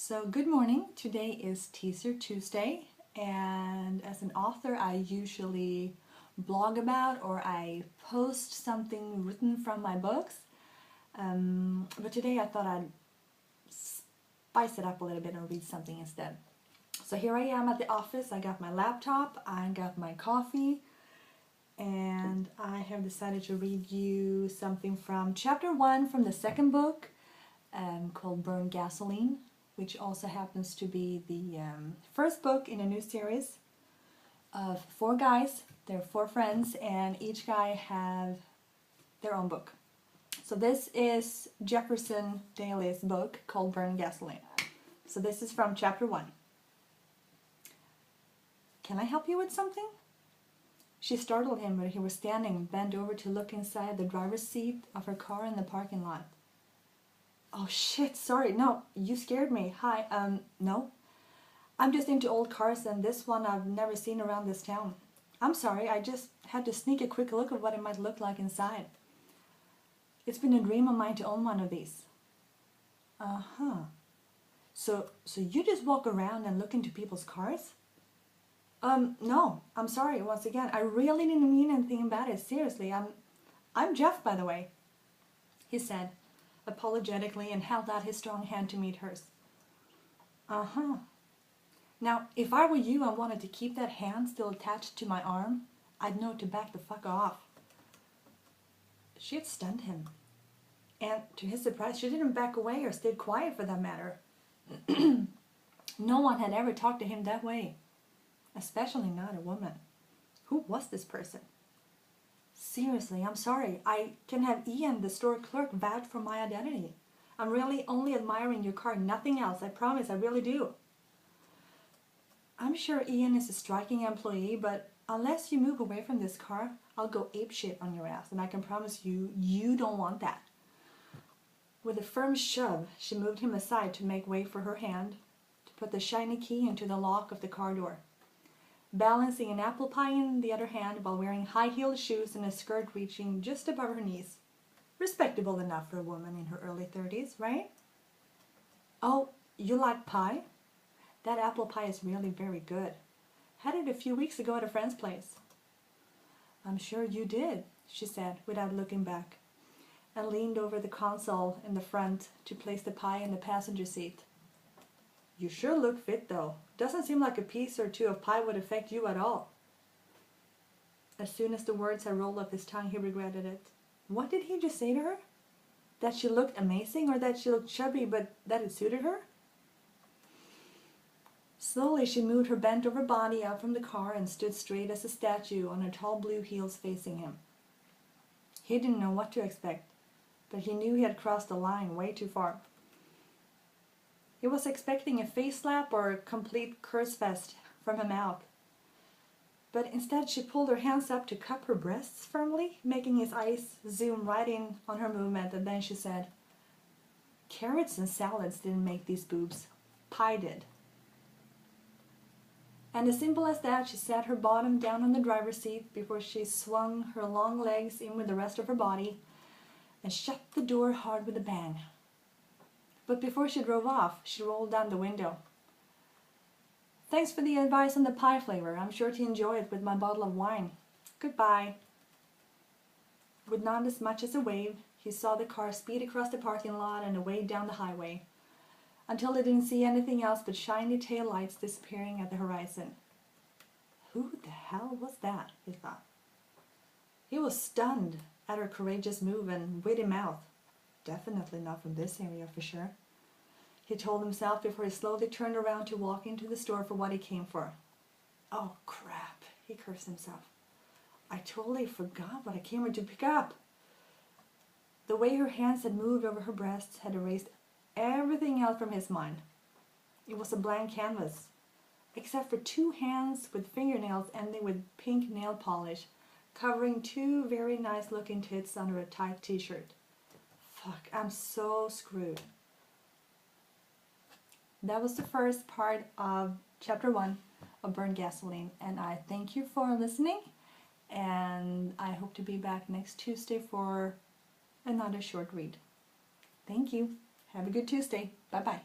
So good morning. Today is Teaser Tuesday, and as an author I usually blog about or I post something written from my books, but today I thought I'd spice it up a little bit and read something instead. So here I am at the office. I got my laptop, I got my coffee, and I have decided to read you something from chapter 1 from the second book, called Burn Gasoline, which also happens to be the first book in a new series of 4 guys. They're 4 friends, and each guy have their own book. So this is Jefferson Daly's book called Burn Gasoline. So this is from chapter 1. Can I help you with something? She startled him when he was standing, bent over to look inside the driver's seat of her car in the parking lot. Oh shit, sorry, no, you scared me. Hi, no. I'm just into old cars, and this one I've never seen around this town. I'm sorry, I just had to sneak a quick look at what it might look like inside. It's been a dream of mine to own one of these. Uh-huh. So you just walk around and look into people's cars? No, I'm sorry, once again, I really didn't mean anything about it, seriously. I'm Jeff, by the way, he said apologetically, and held out his strong hand to meet hers. Uh-huh. Now, if I were you and wanted to keep that hand still attached to my arm, I'd know to back the fuck off. She had stunned him. And to his surprise, she didn't back away or stayed quiet for that matter. No one had ever talked to him that way. Especially not a woman. Who was this person? Seriously, I'm sorry. I can have Ian, the store clerk, vouch for my identity. I'm really only admiring your car, nothing else. I promise, I really do. I'm sure Ian is a striking employee, but unless you move away from this car, I'll go apeshit on your ass, and I can promise you, you don't want that. With a firm shove, she moved him aside to make way for her hand, to put the shiny key into the lock of the car door. Balancing an apple pie in the other hand while wearing high-heeled shoes and a skirt reaching just above her knees. Respectable enough for a woman in her early 30s, right? Oh, you like pie? That apple pie is really very good. Had it a few weeks ago at a friend's place. I'm sure you did, she said without looking back, and leaned over the console in the front to place the pie in the passenger seat. You sure look fit, though. Doesn't seem like a piece or two of pie would affect you at all. As soon as the words had rolled off his tongue, he regretted it. What did he just say to her? That she looked amazing, or that she looked chubby, but that it suited her? Slowly she moved her bent-over body out from the car and stood straight as a statue on her tall blue heels facing him. He didn't know what to expect, but he knew he had crossed the line way too far. He was expecting a face slap or a complete curse fest from her mouth. But instead she pulled her hands up to cup her breasts firmly, making his eyes zoom right in on her movement, and then she said, "Carrots and salads didn't make these boobs. Pie did." And as simple as that, she sat her bottom down on the driver's seat before she swung her long legs in with the rest of her body and shut the door hard with a bang. But before she drove off, she rolled down the window. Thanks for the advice on the pie flavor. I'm sure to enjoy it with my bottle of wine. Goodbye. With not as much as a wave, he saw the car speed across the parking lot and away down the highway, until he didn't see anything else but shiny tail lights disappearing at the horizon. Who the hell was that? He thought. He was stunned at her courageous move and witty mouth. Definitely not from this area for sure, he told himself before he slowly turned around to walk into the store for what he came for. Oh crap, he cursed himself. I totally forgot what I came here to pick up. The way her hands had moved over her breasts had erased everything else from his mind. It was a blank canvas, except for 2 hands with fingernails ending with pink nail polish, covering 2 very nice looking tits under a tight t-shirt. Fuck, I'm so screwed. That was the first part of chapter 1 of Burn Gasoline, and I thank you for listening, and I hope to be back next Tuesday for another short read. Thank you. Have a good Tuesday. Bye-bye.